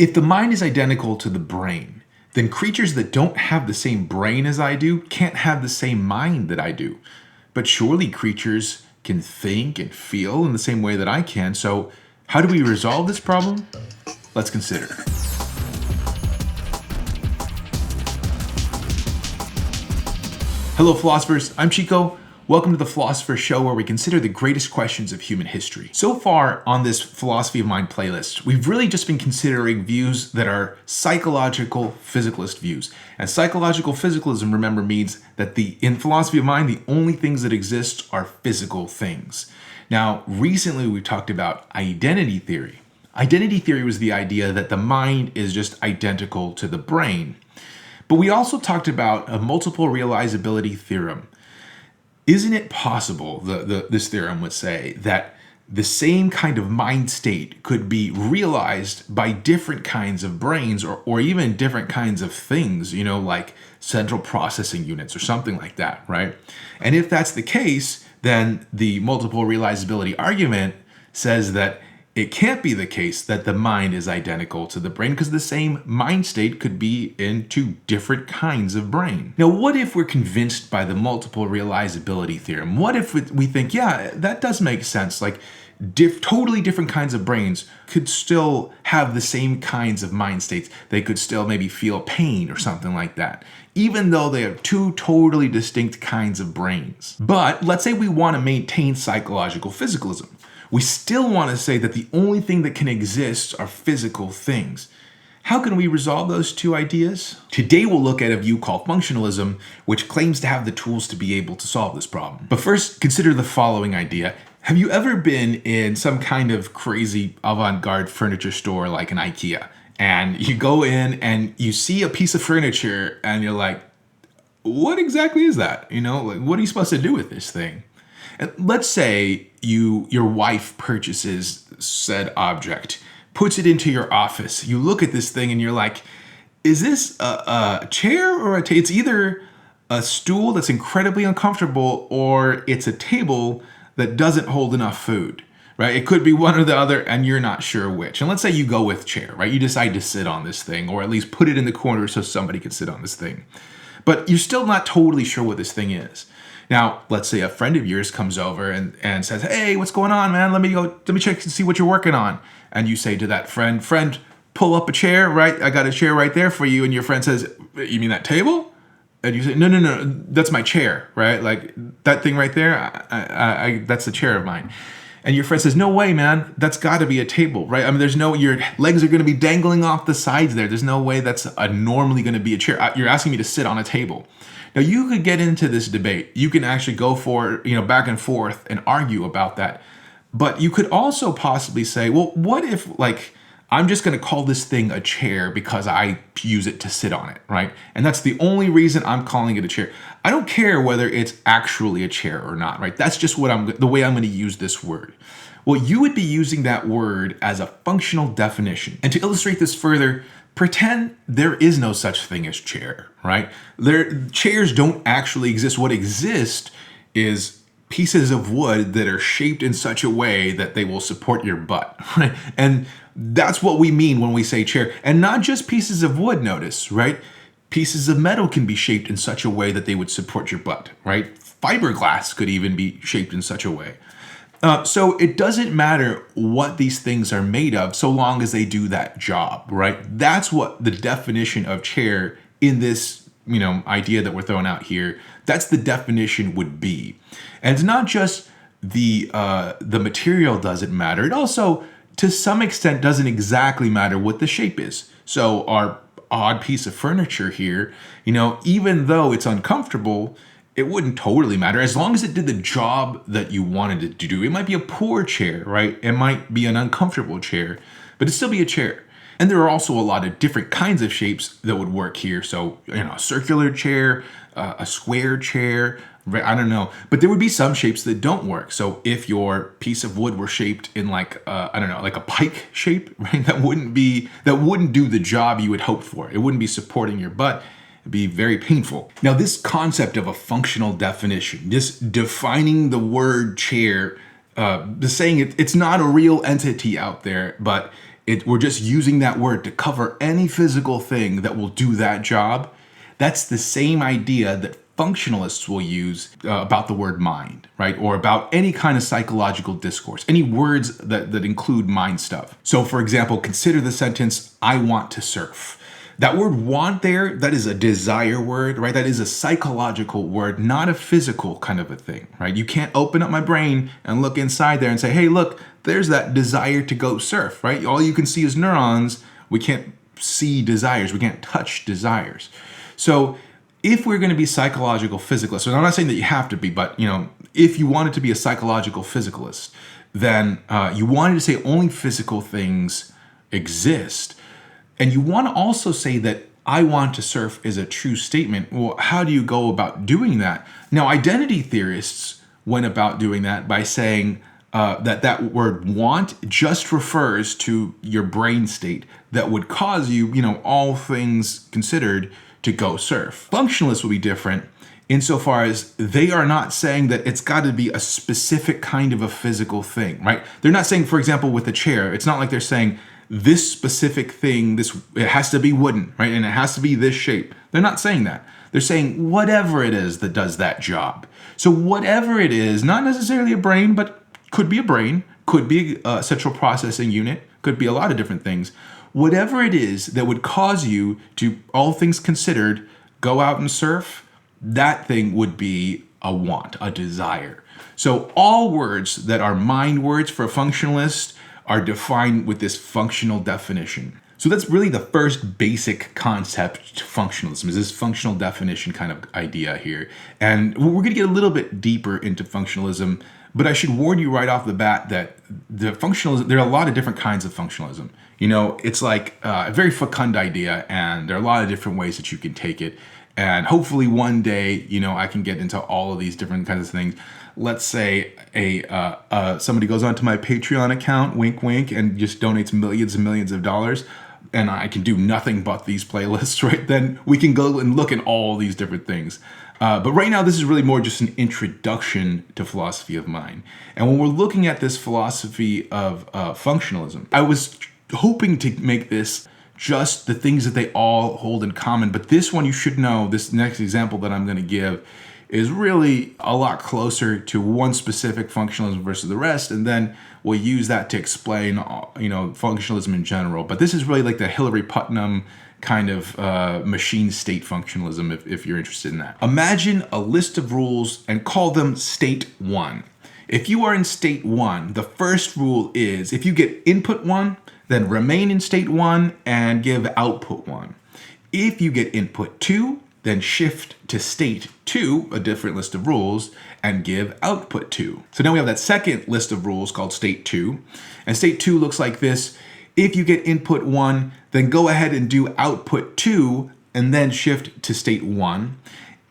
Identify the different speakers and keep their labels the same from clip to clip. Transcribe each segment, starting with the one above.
Speaker 1: If the mind is identical to the brain, then creatures that don't have the same brain as I do can't have the same mind that I do. But surely creatures can think and feel in the same way that I can. So how do we resolve this problem? Let's consider. Hello philosophers, I'm Chico. Welcome to the Philosopher's Show, where we consider the greatest questions of human history. So far on this Philosophy of Mind playlist, we've really just been considering views that are psychological physicalist views. And psychological physicalism, remember, means that in philosophy of mind, the only things that exist are physical things. Now, recently we talked about identity theory. Identity theory was the idea that the mind is just identical to the brain. But we also talked about a multiple realizability theorem. Isn't it possible, this theorem would say, that the same kind of mind state could be realized by different kinds of brains or even different kinds of things, like central processing units or something like that, right? And if that's the case, then the multiple realizability argument says that it can't be the case that the mind is identical to the brain, because the same mind state could be in two different kinds of brain. Now, what if we're convinced by the multiple realizability theorem? What if we think, yeah, that does make sense, like totally different kinds of brains could still have the same kinds of mind states. They could still maybe feel pain or something like that, even though they have two totally distinct kinds of brains. But let's say we want to maintain psychological physicalism. We still want to say that the only thing that can exist are physical things. How can we resolve those two ideas? Today we'll look at a view called functionalism, which claims to have the tools to be able to solve this problem. But first, consider the following idea. Have you ever been in some kind of crazy avant-garde furniture store like an Ikea? And you go in and you see a piece of furniture and you're like, what exactly is that? What are you supposed to do with this thing? And let's say your wife purchases said object, puts it into your office. You look at this thing and you're like, is this a chair or a table? It's either a stool that's incredibly uncomfortable or it's a table that doesn't hold enough food, right? It could be one or the other and you're not sure which. And let's say you go with chair, right? You decide to sit on this thing, or at least put it in the corner so somebody can sit on this thing. But you're still not totally sure what this thing is. Now, let's say a friend of yours comes over and says, hey, what's going on, man? Let me check and see what you're working on. And you say to that friend, pull up a chair, right? I got a chair right there for you. And your friend says, you mean that table? And you say, no, that's my chair, right? Like that thing right there, that's the chair of mine. And your friend says, no way, man, that's got to be a table, right? I mean, your legs are going to be dangling off the sides there. There's no way that's normally going to be a chair. You're asking me to sit on a table. Now, you could get into this debate. You can actually go for, back and forth and argue about that. But you could also possibly say, well, what if, I'm just going to call this thing a chair because I use it to sit on it, right? And that's the only reason I'm calling it a chair. I don't care whether it's actually a chair or not, right? That's just the way I'm going to use this word. Well, you would be using that word as a functional definition. And to illustrate this further, pretend there is no such thing as chair, right? Chairs don't actually exist. What exists is pieces of wood that are shaped in such a way that they will support your butt, right? And that's what we mean when we say chair. And not just pieces of wood, notice, right? Pieces of metal can be shaped in such a way that they would support your butt, right? Fiberglass could even be shaped in such a way. So it doesn't matter what these things are made of so long as they do that job, right? That's what the definition of chair in this, idea that we're throwing out here, that's the definition would be. And it's not just the material doesn't matter. It also, to some extent, doesn't exactly matter what the shape is. So our odd piece of furniture here, even though it's uncomfortable, it wouldn't totally matter as long as it did the job that you wanted it to do. It might be a poor chair, right? It might be an uncomfortable chair, but it'd still be a chair. And there are also a lot of different kinds of shapes that would work here. So, a circular chair, a square chair, I don't know. But there would be some shapes that don't work. So if your piece of wood were shaped in like a pike shape, right? That wouldn't do the job you would hope for. It wouldn't be supporting your butt. It'd be very painful. Now, this concept of a functional definition, this defining the word chair, the saying it's not a real entity out there, but we're just using that word to cover any physical thing that will do that job. That's the same idea that functionalists will use about the word mind, right? Or about any kind of psychological discourse, any words that include mind stuff. So for example, consider the sentence, I want to surf. That word want there, that is a desire word, right? That is a psychological word, not a physical kind of a thing, right? You can't open up my brain and look inside there and say, hey, look, there's that desire to go surf, right? All you can see is neurons. We can't see desires. We can't touch desires. So if we're going to be psychological physicalists, and I'm not saying that you have to be, but if you wanted to be a psychological physicalist, then you wanted to say only physical things exist. And you want to also say that I want to surf is a true statement. Well, how do you go about doing that? Now, identity theorists went about doing that by saying that word want just refers to your brain state that would cause you, all things considered, to go surf. Functionalists will be different insofar as they are not saying that it's got to be a specific kind of a physical thing, right? They're not saying, for example, with a chair, it's not like they're saying this specific thing, it has to be wooden, right? And it has to be this shape. They're not saying that. They're saying whatever it is that does that job. So whatever it is, not necessarily a brain, but could be a brain, could be a central processing unit, could be a lot of different things. Whatever it is that would cause you to, all things considered, go out and surf, that thing would be a want, a desire. So all words that are mind words for a functionalist are defined with this functional definition. So that's really the first basic concept to functionalism, is this functional definition kind of idea here. And we're going to get a little bit deeper into functionalism, but I should warn you right off the bat that there are a lot of different kinds of functionalism. It's like a very fecund idea, and there are a lot of different ways that you can take it. And hopefully one day, I can get into all of these different kinds of things. Let's say somebody goes onto my Patreon account, wink, wink, and just donates millions and millions of dollars, and I can do nothing but these playlists, right? Then we can go and look at all these different things. But right now, this is really more just an introduction to philosophy of mind. And when we're looking at this philosophy of functionalism, I was hoping to make this just the things that they all hold in common. But this one, you should know, this next example that I'm going to give is really a lot closer to one specific functionalism versus the rest. And then we'll use that to explain, functionalism in general. But this is really like the Hillary Putnam kind of machine state functionalism, if you're interested in that. Imagine a list of rules and call them state one. If you are in state one, the first rule is if you get input one, then remain in state one and give output one. If you get input two, then shift to state two, a different list of rules, and give output two. So now we have that second list of rules called state two. And state two looks like this. If you get input one, then go ahead and do output two, and then shift to state one.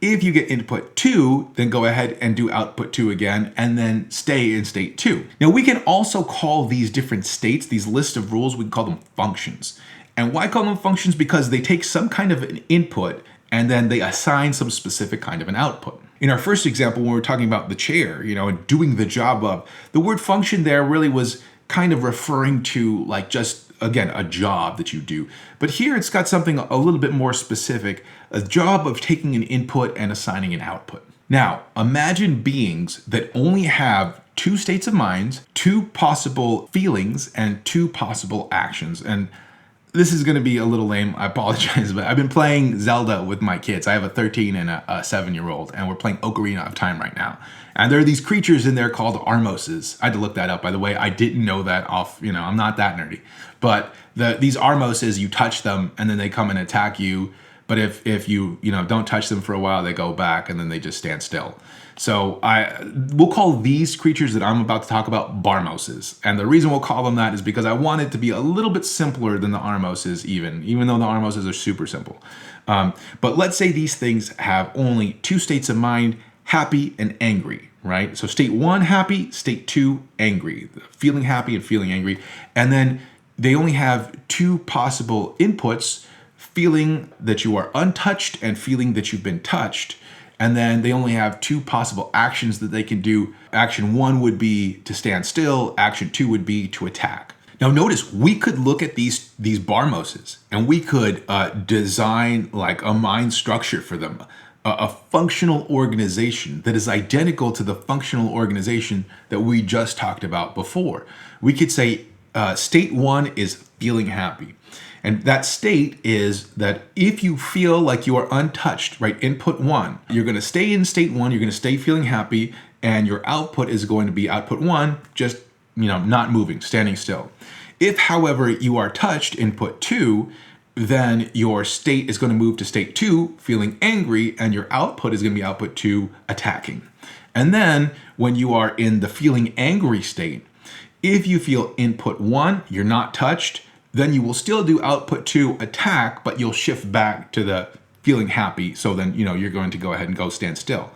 Speaker 1: If you get input two, then go ahead and do output two again, and then stay in state two. Now we can also call these different states, these lists of rules, we can call them functions. And why call them functions? Because they take some kind of an input and then they assign some specific kind of an output. In our first example, when we were talking about the chair, and doing the job of, the word function there really was kind of referring to like just, again, a job that you do. But here it's got something a little bit more specific, a job of taking an input and assigning an output. Now, imagine beings that only have two states of mind, two possible feelings, and two possible actions. And this is going to be a little lame, I apologize, but I've been playing Zelda with my kids. I have a 13 and a 7-year-old, and we're playing Ocarina of Time right now. And there are these creatures in there called Armoses. I had to look that up, by the way. I didn't know that off, I'm not that nerdy. But these Armoses, you touch them, and then they come and attack you. But if you don't touch them for a while, they go back, and then they just stand still. So we'll call these creatures that I'm about to talk about Barmoses. And the reason we'll call them that is because I want it to be a little bit simpler than the Armoses even though the Armoses are super simple. But let's say these things have only two states of mind, happy and angry, right? So state one, happy, state two, angry, feeling happy and feeling angry. And then they only have two possible inputs, feeling that you are untouched and feeling that you've been touched. And then they only have two possible actions that they can do. Action one would be to stand still. Action two would be to attack. Now notice we could look at these barmoses and we could design like a mind structure for them, a functional organization that is identical to the functional organization that we just talked about before. We could say state one is feeling happy. And that state is that if you feel like you are untouched, right, input one, you're going to stay in state one, you're going to stay feeling happy, and your output is going to be output one, just, not moving, standing still. If, however, you are touched, input two, then your state is going to move to state two, feeling angry, and your output is going to be output two, attacking. And then when you are in the feeling angry state, if you feel input one, you're not touched, then you will still do output two, attack, but you'll shift back to the feeling happy. So then, you're going to go ahead and go stand still.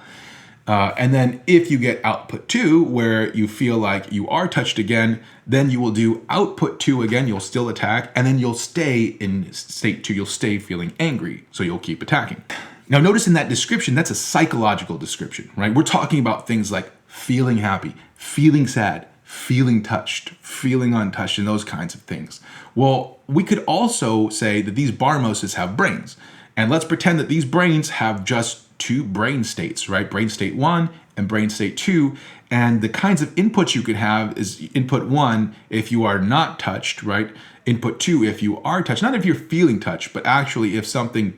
Speaker 1: And then if you get output two, where you feel like you are touched again, then you will do output two again, you'll still attack, and then you'll stay in state two, you'll stay feeling angry, so you'll keep attacking. Now notice in that description, that's a psychological description, right? We're talking about things like feeling happy, feeling sad, feeling touched, feeling untouched, and those kinds of things. Well, we could also say that these barmoses have brains. And let's pretend that these brains have just two brain states, right? Brain state one and brain state two. And the kinds of inputs you could have is input one, if you are not touched, right? Input two, if you are touched, not if you're feeling touched, but actually if something,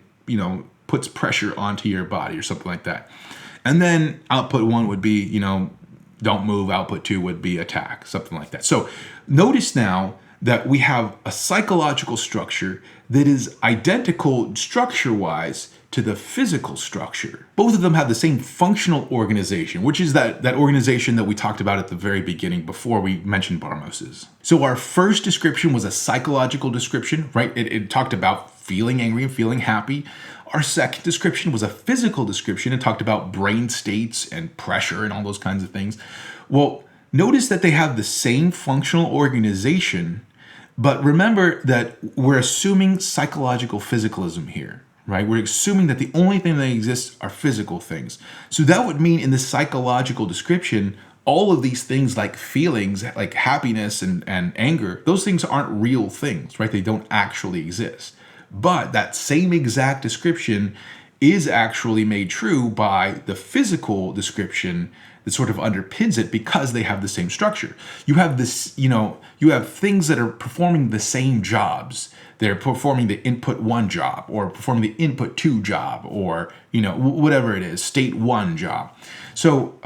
Speaker 1: puts pressure onto your body or something like that. And then output one would be, don't move. Output two would be attack, something like that. So notice now that we have a psychological structure that is identical structure-wise to the physical structure. Both of them have the same functional organization, which is that organization that we talked about at the very beginning before we mentioned barmoses. So our first description was a psychological description, right? It talked about feeling angry and feeling happy. Our second description was a physical description and talked about brain states and pressure and all those kinds of things. Well, notice that they have the same functional organization, but remember that we're assuming psychological physicalism here, right? We're assuming that the only thing that exists are physical things. So that would mean in the psychological description, all of these things like feelings, like happiness and anger, those things aren't real things, right? They don't actually exist. But that same exact description is actually made true by the physical description that sort of underpins it because they have the same structure. You have this, you have things that are performing the same jobs. They're performing the input one job or performing the input two job or, whatever it is, state one job. So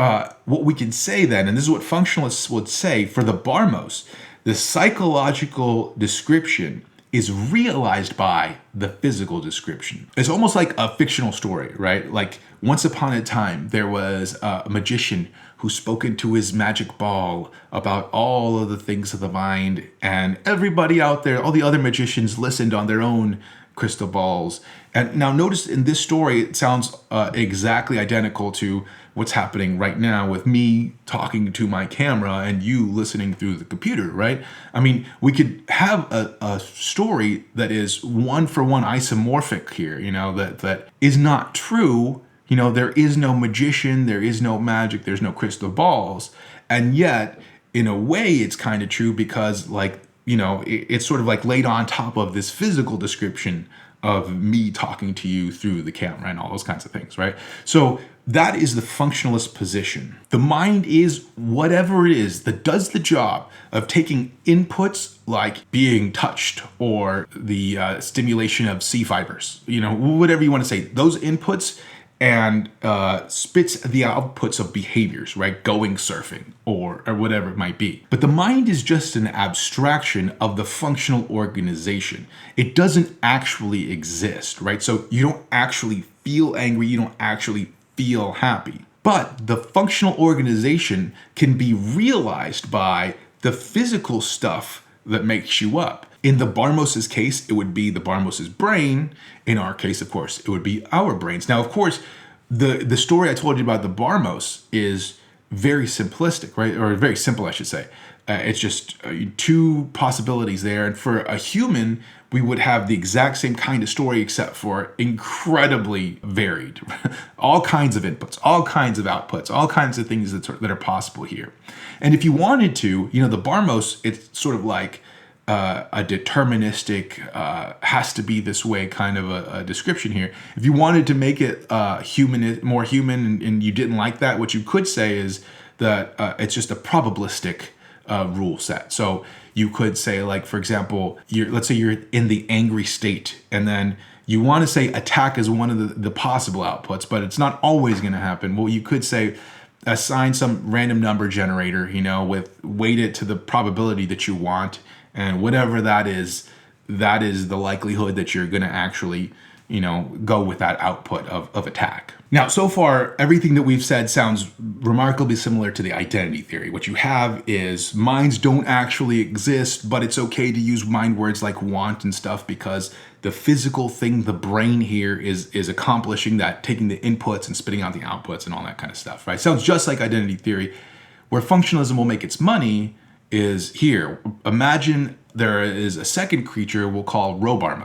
Speaker 1: what we can say then, and this is what functionalists would say for the barmos, the psychological description is realized by the physical description. It's almost like a fictional story, right? Like once upon a time, there was a magician who spoke into his magic ball about all of the things of the mind, and everybody out there, all the other magicians listened on their own crystal balls. And now notice in this story, it sounds exactly identical to what's happening right now with me talking to my camera and you listening through the computer, right? I mean, we could have a story that is one for one isomorphic here, that is not true. There is no magician, there is no magic, there's no crystal balls. And yet, in a way, it's kind of true because it's sort of like laid on top of this physical description of me talking to you through the camera and all those kinds of things, right? So that is the functionalist position. The mind is whatever it is that does the job of taking inputs like being touched or the stimulation of C fibers, whatever you want to say, those inputs, and spits the outputs of behaviors, right? Going surfing or whatever it might be. But the mind is just an abstraction of the functional organization. It doesn't actually exist, right? So you don't actually feel angry, you don't actually feel happy. But the functional organization can be realized by the physical stuff that makes you up. In the barmos's case, it would be the barmos's brain. In our case, of course, it would be our brains. Now, of course, the story I told you about the barmos is very simplistic, right? Or very simple, I should say. It's just two possibilities there. And for a human, we would have the exact same kind of story, except for incredibly varied. All kinds of inputs, all kinds of outputs, all kinds of things that are possible here. And if you wanted to, the barmos, it's sort of like a deterministic, has to be this way kind of a description here. If you wanted to make it more human, and you didn't like that, what you could say is that it's just a probabilistic rule set. So you could say, like, for example, let's say you're in the angry state, and then you want to say attack is one of the possible outputs, but it's not always going to happen. Well, you could say assign some random number generator, with weight it to the probability that you want, and whatever that is the likelihood that you're going to actually, go with that output of attack. Now, so far, everything that we've said sounds remarkably similar to the identity theory. What you have is minds don't actually exist, but it's okay to use mind words like want and stuff because the physical thing, the brain here, is accomplishing that, taking the inputs and spitting out the outputs and all that kind of stuff, right? Sounds just like identity theory. Where functionalism will make its money is here. Imagine there is a second creature we'll call robot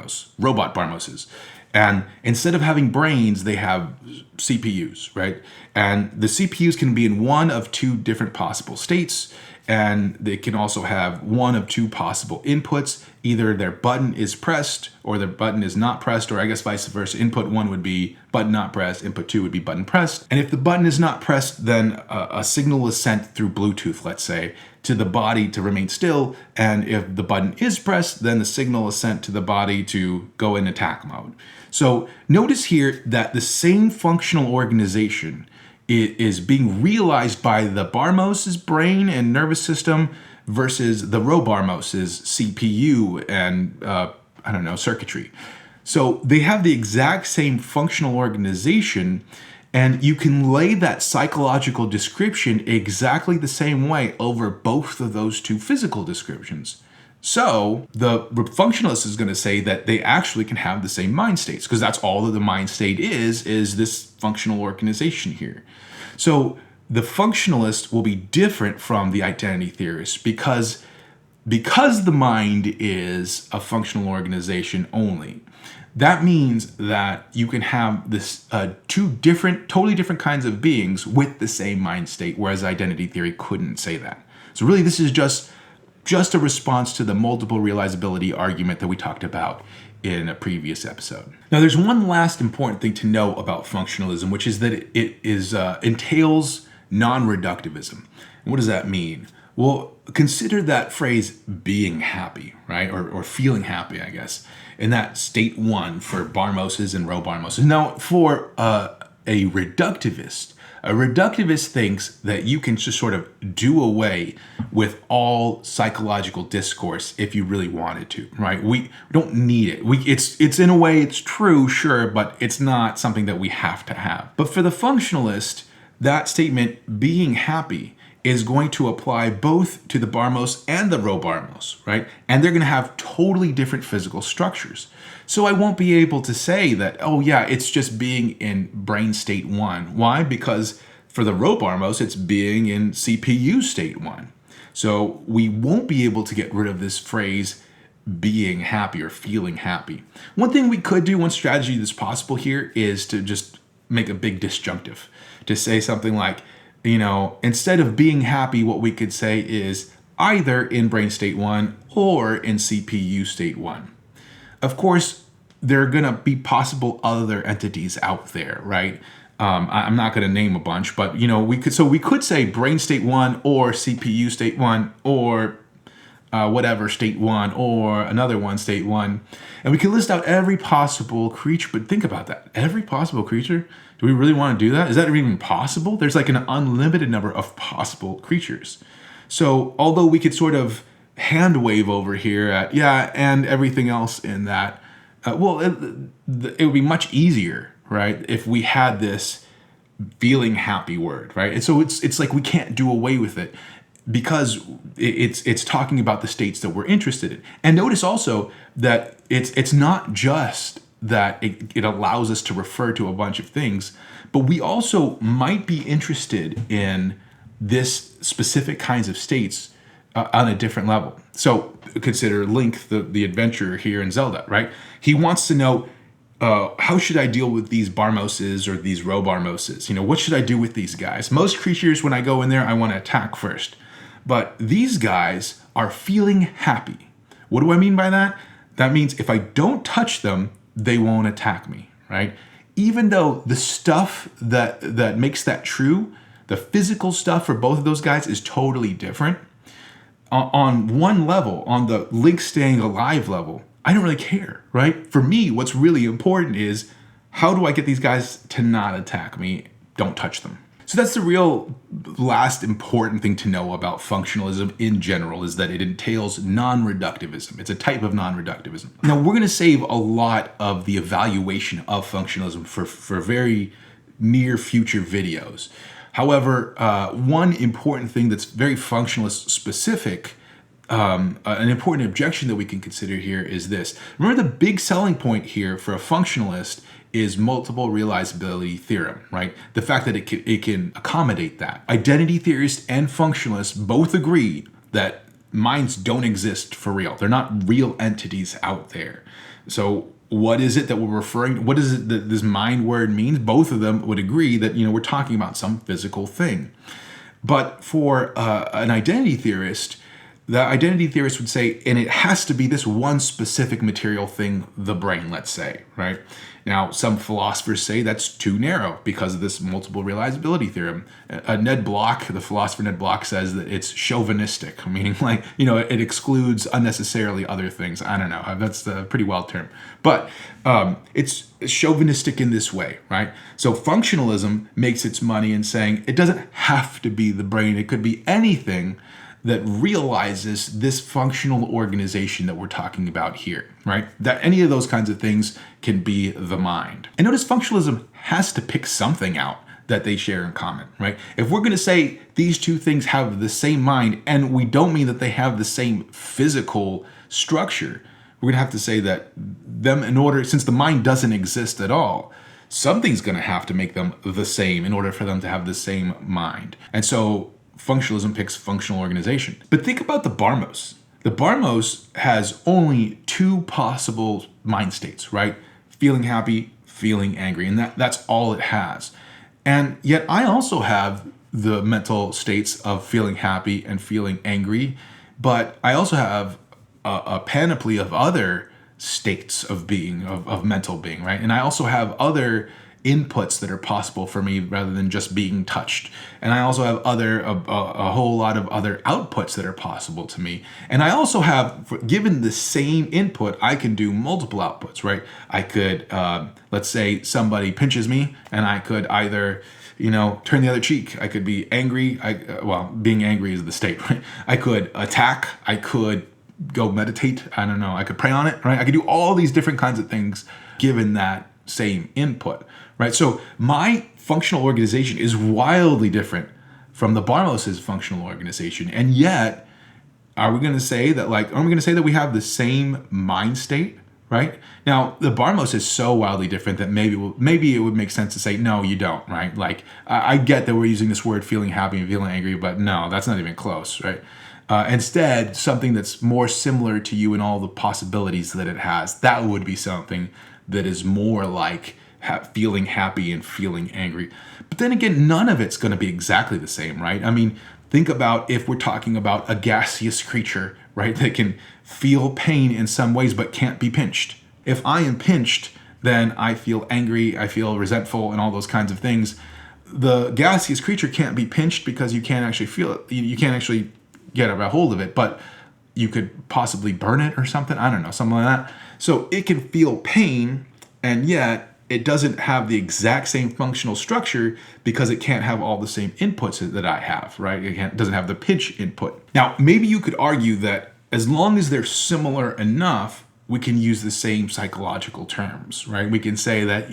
Speaker 1: barmoses. And instead of having brains, they have CPUs, right? And the CPUs can be in one of two different possible states, and they can also have one of two possible inputs. Either their button is pressed or their button is not pressed, or I guess vice versa. Input 1 would be button not pressed, input 2 would be button pressed. And if the button is not pressed, then a signal is sent through Bluetooth, let's say, to the body to remain still. And if the button is pressed, then the signal is sent to the body to go in attack mode. So notice here that the same functional organization is being realized by the Barmos's brain and nervous system versus the Robarmos's CPU and, circuitry. So they have the exact same functional organization, and you can lay that psychological description exactly the same way over both of those two physical descriptions. So the functionalist is going to say that they actually can have the same mind states, because that's all that the mind state is this functional organization here. So the functionalist will be different from the identity theorist because the mind is a functional organization only. That means that you can have this two totally different kinds of beings with the same mind state, whereas identity theory couldn't say that. So really, this is just a response to the multiple realizability argument that we talked about in a previous episode. Now, there's one last important thing to know about functionalism, which is that it entails non-reductivism. And what does that mean? Well, consider that phrase being happy, right? Or feeling happy, I guess, in that state one for Barmoses and Robarmoses. Now, for a reductivist thinks that you can just sort of do away with all psychological discourse if you really wanted to, right? We don't need it. It's in a way, it's true, sure, but it's not something that we have to have. But for the functionalist, that statement, being happy, is going to apply both to the Barmos and the Robarmos, right? And they're going to have totally different physical structures. So I won't be able to say that, oh yeah, it's just being in brain state one. Why? Because for the Robarmos, it's being in CPU state one. So we won't be able to get rid of this phrase being happy or feeling happy. One thing we could do, one strategy that's possible here, is to just make a big disjunctive. To say something like, instead of being happy, what we could say is either in brain state one or in CPU state one. Of course, there are going to be possible other entities out there, right? I'm not going to name a bunch, but we could say brain state one or CPU state one or whatever state one or another one state one, and we can list out every possible creature. But think about that: every possible creature. Do we really want to do that? Is that even possible? There's like an unlimited number of possible creatures. So although we could sort of hand wave over here at and everything else in that, it would be much easier, right, if we had this feeling happy word, right? And so it's like we can't do away with it because it's talking about the states that we're interested in. And notice also that it's not just that it allows us to refer to a bunch of things, but we also might be interested in this specific kinds of states on a different level. So consider Link, the adventurer here in Zelda, right? He wants to know, how should I deal with these Barmoses or these Robarmoses? What should I do with these guys? Most creatures, when I go in there, I want to attack first. But these guys are feeling happy. What do I mean by that? That means if I don't touch them, they won't attack me, right? Even though the stuff that makes that true, the physical stuff for both of those guys is totally different. On one level, on the Link staying alive level, I don't really care, right? For me, what's really important is how do I get these guys to not attack me? Don't touch them. So that's the real last important thing to know about functionalism in general, is that it entails non-reductivism. It's a type of non-reductivism. Now, we're going to save a lot of the evaluation of functionalism for very near future videos. However, one important thing that's very functionalist specific, an important objection that we can consider here is this. Remember, the big selling point here for a functionalist is multiple realizability theorem, right? The fact that it can accommodate that. Identity theorists and functionalists both agree that minds don't exist for real. They're not real entities out there. So what is it that we're referring to? What is it that this mind word means? Both of them would agree that, we're talking about some physical thing. But for an identity theorist, the identity theorist would say, and it has to be this one specific material thing, the brain, let's say, right? Now, some philosophers say that's too narrow because of this multiple realizability theorem. Ned Block, the philosopher Ned Block, says that it's chauvinistic, meaning it excludes unnecessarily other things. I don't know. That's a pretty wild term. But it's chauvinistic in this way, right? So functionalism makes its money in saying it doesn't have to be the brain. It could be anything that realizes this functional organization that we're talking about here, right? That any of those kinds of things can be the mind. And notice functionalism has to pick something out that they share in common, right? If we're going to say these two things have the same mind, and we don't mean that they have the same physical structure, we're going to have to say that since the mind doesn't exist at all, something's going to have to make them the same in order for them to have the same mind. And so functionalism picks functional organization. But think about the Barmos. The Barmos has only two possible mind states, right? Feeling happy, feeling angry, and that's all it has. And yet I also have the mental states of feeling happy and feeling angry, but I also have a panoply of other states of being, of mental being, right? And I also have other inputs that are possible for me rather than just being touched. And I also have a whole lot of other outputs that are possible to me. And I also have, given the same input, I can do multiple outputs, right? I could, let's say somebody pinches me and I could either, turn the other cheek. I could be angry. Being angry is the state, right? I could attack. I could go meditate. I don't know. I could pray on it, right? I could do all these different kinds of things given that same input, right? So my functional organization is wildly different from the Barmos' functional organization. And yet, are we going to say that we have the same mind state, right? Now, the Barmos is so wildly different that maybe it would make sense to say, no, you don't, right? I get that we're using this word feeling happy and feeling angry, but no, that's not even close, right? Instead, something that's more similar to you and all the possibilities that it has, that would be something that is more like feeling happy and feeling angry. But then again, none of it's going to be exactly the same, right? I mean, think about if we're talking about a gaseous creature, right, that can feel pain in some ways but can't be pinched. If I am pinched, then I feel angry, I feel resentful, and all those kinds of things. The gaseous creature can't be pinched because you can't actually feel it. You can't actually get a hold of it, but you could possibly burn it or something. I don't know, something like that. So it can feel pain, and yet it doesn't have the exact same functional structure because it can't have all the same inputs that I have, right? It doesn't have the pinch input. Now, maybe you could argue that as long as they're similar enough, we can use the same psychological terms, right? We can say that,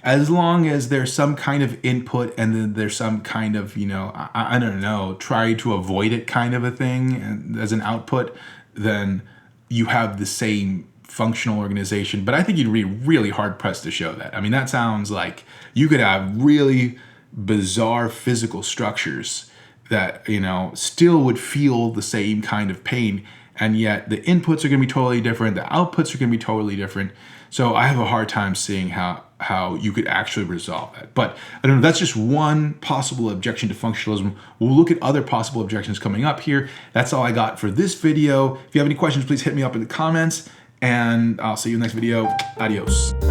Speaker 1: as long as there's some kind of input and then there's some kind of, I don't know, try to avoid it kind of a thing and as an output, then you have the same functional organization. But I think you'd be really hard pressed to show that. I mean, that sounds like you could have really bizarre physical structures that, still would feel the same kind of pain. And yet the inputs are going to be totally different. The outputs are going to be totally different. So I have a hard time seeing how how you could actually resolve that. But I don't know, that's just one possible objection to functionalism. We'll look at other possible objections coming up here. That's all I got for this video. If you have any questions, please hit me up in the comments, and I'll see you in the next video. Adios.